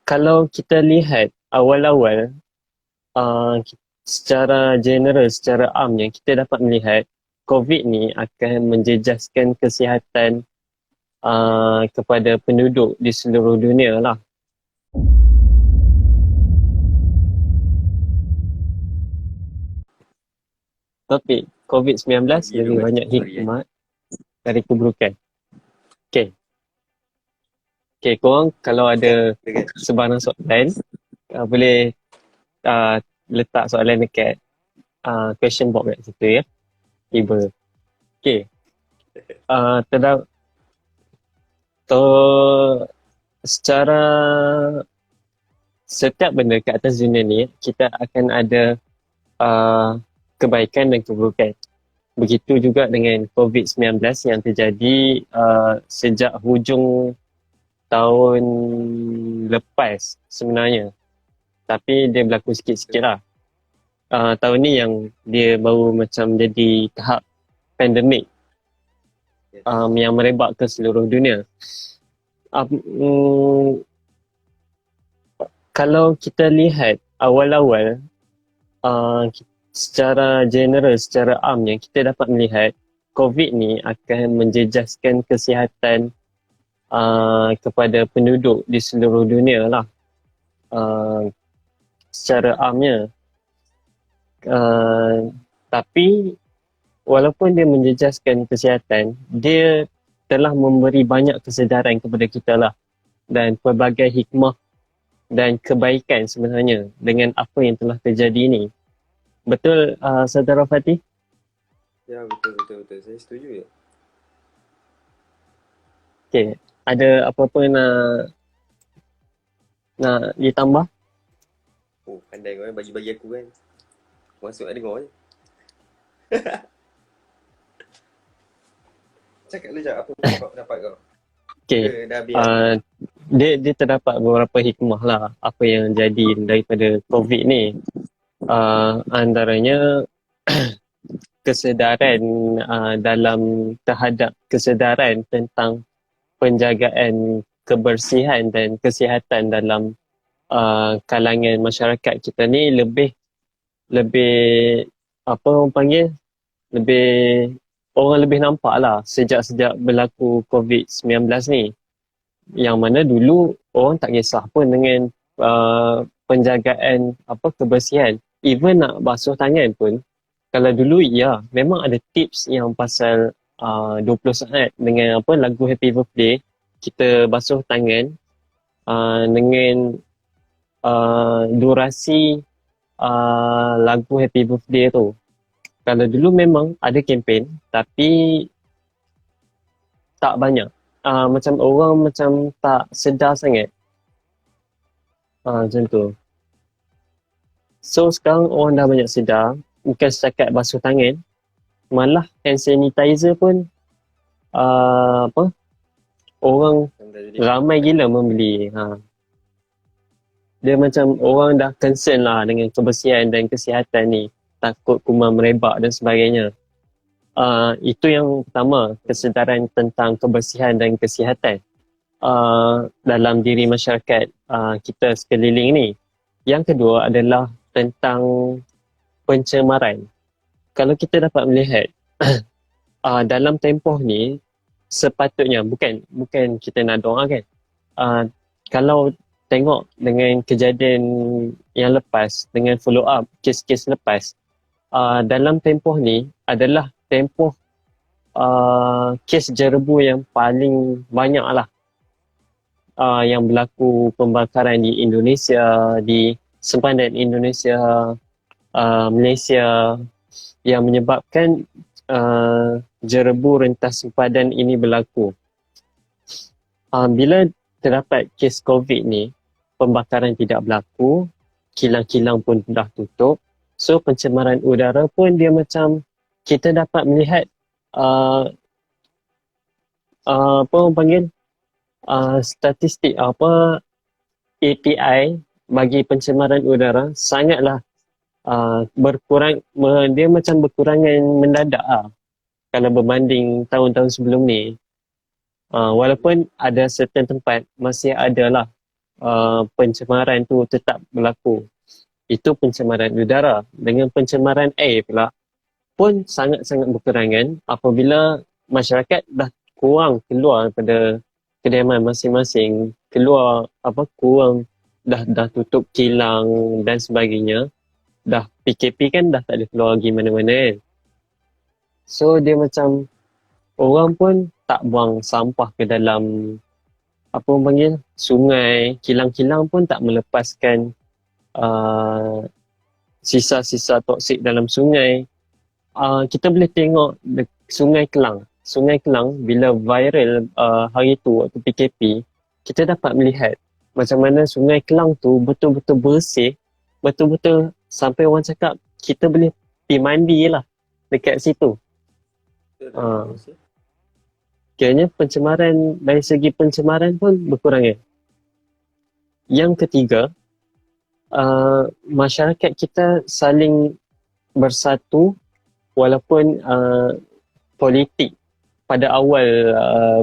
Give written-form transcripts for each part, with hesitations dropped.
Kalau kita lihat awal-awal, secara general, secara amnya, kita dapat melihat COVID ni akan menjejaskan kesihatan kepada penduduk di seluruh dunia lah. Topik COVID-19 Lagi lebih dulu banyak sorry hikmat dari keburukan. Okay. Okay, korang kalau ada Okay. sebarang soalan, boleh uh, letak soalan dekat question box kat situ ya. Tiba. Okay. Terdapat secara setiap benda kat atas dunia ni, kita akan ada uh, kebaikan dan keburukan. Begitu juga dengan COVID-19 yang terjadi sejak hujung tahun lepas sebenarnya. Tapi dia berlaku sikit-sikit lah. Tahun ni yang dia baru macam jadi tahap pandemik yang merebak ke seluruh dunia. Kalau kita lihat awal-awal, secara general, secara amnya, kita dapat melihat COVID ni akan menjejaskan kesihatan kepada penduduk di seluruh dunia lah. Secara amnya. Tapi walaupun dia menjejaskan kesihatan, dia telah memberi banyak kesedaran kepada kita lah. Dan pelbagai hikmah dan kebaikan sebenarnya dengan apa yang telah terjadi ni. Betul, Saudara Fatih? Ya, betul. Saya setuju ya. Okay. Ada apa-apa nak ditambah? Oh, pandai kau bagi-bagi aku kan. Masuk nak dengar je. Cakap lu Jap, apa pendapat kau? Okay. Ke dah habis? Dia terdapat beberapa hikmah lah apa yang jadi daripada COVID ni. Antaranya kesedaran terhadap kesedaran tentang penjagaan kebersihan dan kesihatan dalam kalangan masyarakat kita ni lebih apa orang panggil, lebih orang lebih nampak lah sejak berlaku COVID-19 ni, yang mana dulu orang tak kisah pun dengan penjagaan kebersihan. Even nak basuh tangan pun, kalau dulu ya memang ada tips yang pasal 20 saat dengan lagu Happy Birthday, kita basuh tangan dengan durasi lagu Happy Birthday tu. Kalau dulu memang ada kempen tapi tak banyak. Macam orang macam tak sedar sangat. Macam tu. So sekarang orang dah banyak sedar, bukan setakat basuh tangan, malah hand sanitizer pun orang ramai gila membeli. Dia macam orang dah concern lah dengan kebersihan dan kesihatan ni, takut kuman merebak dan sebagainya. Itu yang pertama, kesedaran tentang kebersihan dan kesihatan dalam diri masyarakat kita sekeliling ni. Yang kedua adalah tentang pencemaran. Kalau kita dapat melihat dalam tempoh ni, sepatutnya bukan kita nak doa kan. Kalau tengok dengan kejadian yang lepas, dengan follow up kes-kes lepas, dalam tempoh ni adalah tempoh kes jerebu yang paling banyak lah yang berlaku pembakaran di Indonesia, di sempadan Indonesia, Malaysia, yang menyebabkan jerebu rentas sempadan ini berlaku. Bila terdapat kes COVID ni, pembakaran tidak berlaku, kilang-kilang pun dah tutup. So pencemaran udara pun dia macam kita dapat melihat apa orang panggil statistik API bagi pencemaran udara sangatlah berkurang, dia macam berkurangan mendadak kalau berbanding tahun-tahun sebelum ni. Walaupun ada certain tempat masih ada lah pencemaran tu tetap berlaku. Itu pencemaran udara. Dengan pencemaran air pula pun sangat-sangat berkurangan apabila masyarakat dah kurang keluar daripada kediaman masing-masing, keluar kurang, dah tutup kilang dan sebagainya. Dah PKP kan dah tak ada keluar lagi mana-mana kan. So dia macam orang pun tak buang sampah ke dalam apa orang panggil sungai, kilang-kilang pun tak melepaskan uh, sisa-sisa toksik dalam sungai. Kita boleh tengok Sungai Kelang. Sungai Kelang bila viral hari tu waktu PKP, kita dapat melihat macam mana Sungai Kelang tu betul-betul bersih, betul-betul sampai orang cakap kita boleh pergi mandi lah dekat situ. Betul tak Uh, Malaysia? Kiranya pencemaran, dari segi pencemaran pun berkurangan. Yang ketiga, masyarakat kita saling bersatu walaupun politik pada awal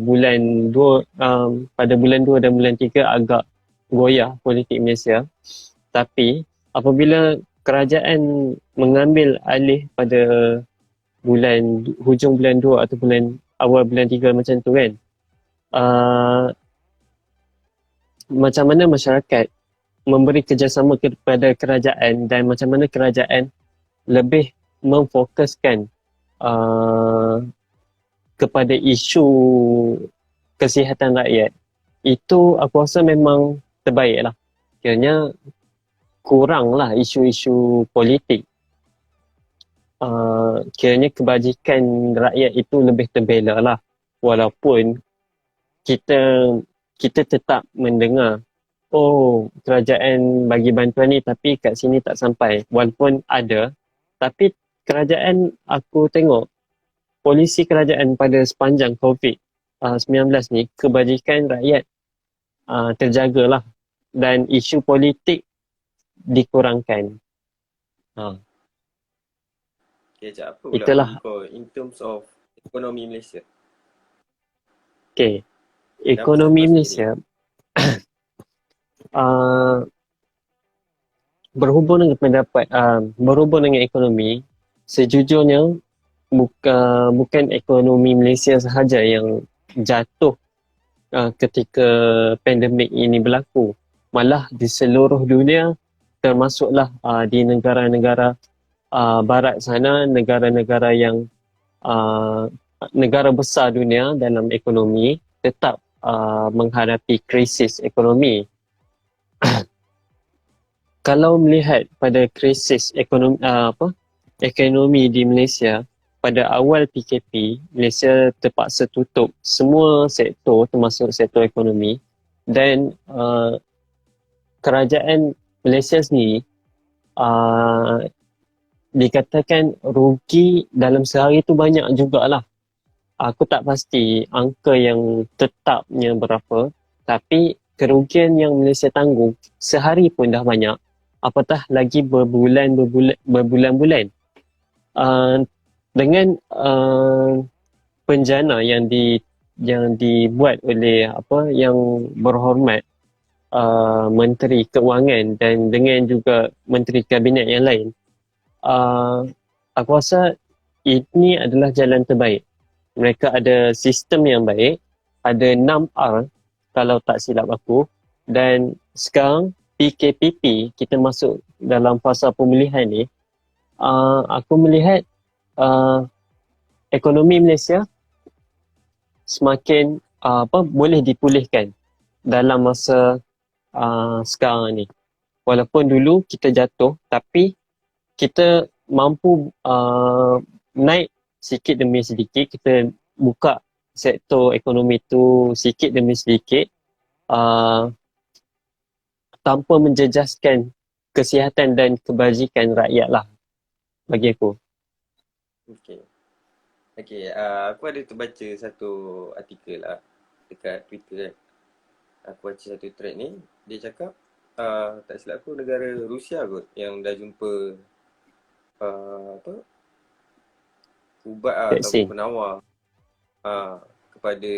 bulan 2 pada bulan 2 dan bulan 3 agak goyah politik Malaysia, tapi apabila kerajaan mengambil alih pada hujung bulan 2 atau awal bulan 3 macam tu kan, uh, macam mana masyarakat memberi kerjasama kepada kerajaan dan macam mana kerajaan lebih memfokuskan uh, kepada isu kesihatan rakyat, itu aku rasa memang terbaik lah. Kiranya kurang lah isu-isu politik. Kiranya kebajikan rakyat itu lebih terbela lah. Walaupun kita kita tetap mendengar, oh kerajaan bagi bantuan ni tapi kat sini tak sampai. Walaupun ada, tapi kerajaan aku tengok polisi kerajaan pada sepanjang COVID-19 ni, kebajikan rakyat terjagalah dan isu politik dikurangkan. Ha, Okay, Cak, apa pula itulah. bagi kau in terms of ekonomi Malaysia? Okay. Dan pasal Ekonomi kau sendiri. Malaysia uh, berhubung dengan ekonomi, sejujurnya bukan ekonomi Malaysia sahaja yang jatuh ketika pandemik ini berlaku. Malah di seluruh dunia, termasuklah di negara-negara barat sana, negara-negara yang uh, negara besar dunia dalam ekonomi tetap menghadapi krisis ekonomi. Kalau melihat pada krisis ekonomi di Malaysia, pada awal PKP, Malaysia terpaksa tutup semua sektor termasuk sektor ekonomi, dan kerajaan Malaysia sendiri uh, dikatakan rugi dalam sehari tu banyak jugalah. Aku tak pasti angka yang tetapnya berapa, tapi kerugian yang Malaysia tanggung sehari pun dah banyak, apatah lagi berbulan-bulan. Uh, dengan penjana yang dibuat oleh yang berhormat Menteri Keuangan dan dengan juga Menteri Kabinet yang lain, aku rasa ini adalah jalan terbaik. Mereka ada sistem yang baik, ada 6R kalau tak silap aku, dan sekarang PKPP, kita masuk dalam fasa pemulihan ni, aku melihat ekonomi Malaysia semakin boleh dipulihkan dalam masa sekarang ni. Walaupun dulu kita jatuh, tapi kita mampu naik sikit demi sedikit. Kita buka sektor ekonomi tu sikit demi sedikit uh, tanpa menjejaskan kesihatan dan kebajikan rakyat lah, bagi aku. Okay. Okay, aku ada terbaca satu artikel lah dekat Twitter kan. Aku baca satu thread ni, dia cakap tak silap aku negara Rusia kot yang dah jumpa apa ubat ataupun Vaksin. penawar kepada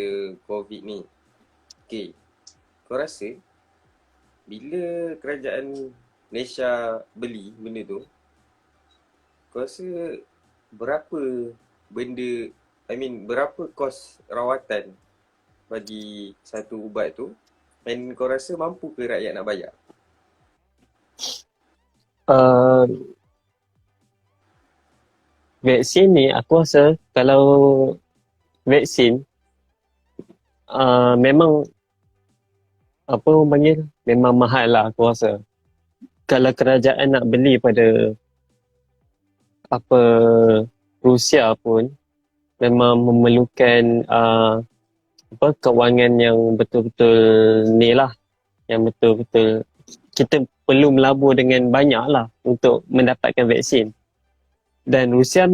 COVID ni. Okay, kau rasa bila kerajaan Malaysia beli benda tu, kau rasa berapa benda, berapa kos rawatan bagi satu ubat tu, dan kau rasa mampu ke rakyat nak bayar? Uh, Vaksin ni aku rasa kalau vaksin memang apa orang panggil, memang mahal lah aku rasa. Kalau kerajaan nak beli pada apa Rusia pun memang memerlukan apa kewangan yang betul-betul ni lah, yang betul-betul kita perlu melabur dengan banyak lah untuk mendapatkan vaksin. Dan Rusia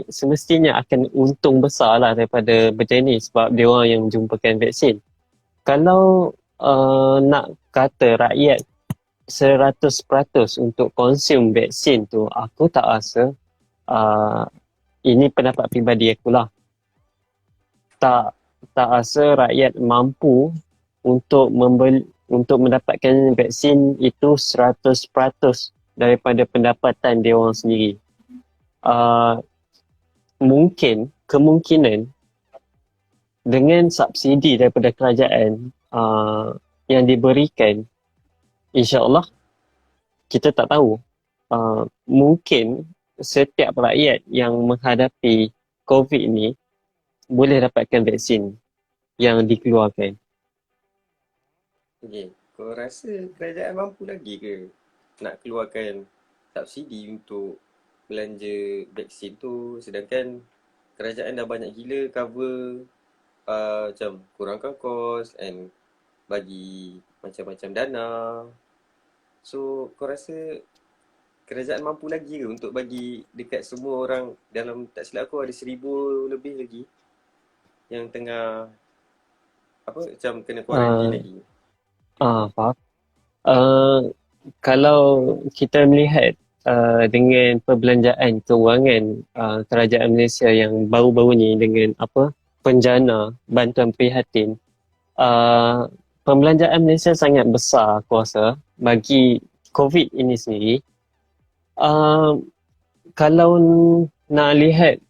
semestinya akan untung besar lah daripada benda ni sebab dia orang yang jumpakan vaksin. Kalau nak kata rakyat 100% untuk konsum vaksin tu, aku tak rasa, ini pendapat peribadi aku lah, tak rasa rakyat mampu untuk mendapatkan vaksin itu 100% daripada pendapatan dia orang sendiri. Kemungkinan dengan subsidi daripada kerajaan yang diberikan, insya-Allah kita tak tahu, mungkin setiap rakyat yang menghadapi COVID ni boleh dapatkan vaksin yang dikeluarkan. Okey, kau rasa kerajaan mampu lagi ke nak keluarkan subsidi untuk belanja vaksin tu, sedangkan kerajaan dah banyak gila cover, macam kurangkan kos and bagi macam-macam dana. So kau rasa kerajaan mampu lagi ke untuk bagi dekat semua orang, dalam tak silap aku ada 1,000 lebih lagi yang tengah apa macam kena kuarantin Uh, lagi. Faham. Uh, Kalau kita melihat dengan perbelanjaan kewangan kerajaan Malaysia yang baru-baru ni dengan apa penjana bantuan prihatin, pembelanjaan Malaysia sangat besar aku rasa bagi COVID ini sendiri. Kalau nak lihat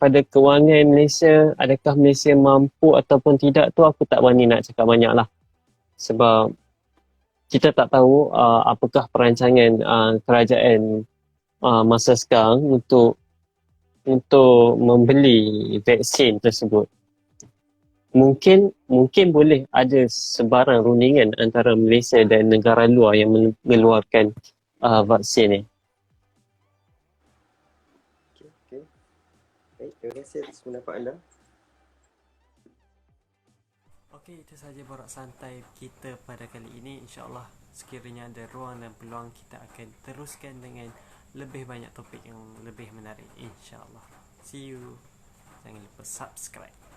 pada kewangan Malaysia, adakah Malaysia mampu ataupun tidak tu aku tak berani nak cakap banyak lah. Sebab kita tak tahu apakah perancangan kerajaan masa sekarang untuk membeli vaksin tersebut. Mungkin boleh ada sebarang rundingan antara Malaysia dan negara luar yang mengeluarkan vaksin ni. Okay. Baik, terima kasih atas pendapat anda. Okey, itu sahaja borak santai kita pada kali ini. InsyaAllah sekiranya ada ruang dan peluang, kita akan teruskan dengan lebih banyak topik yang lebih menarik. InsyaAllah. See you. Jangan lupa subscribe.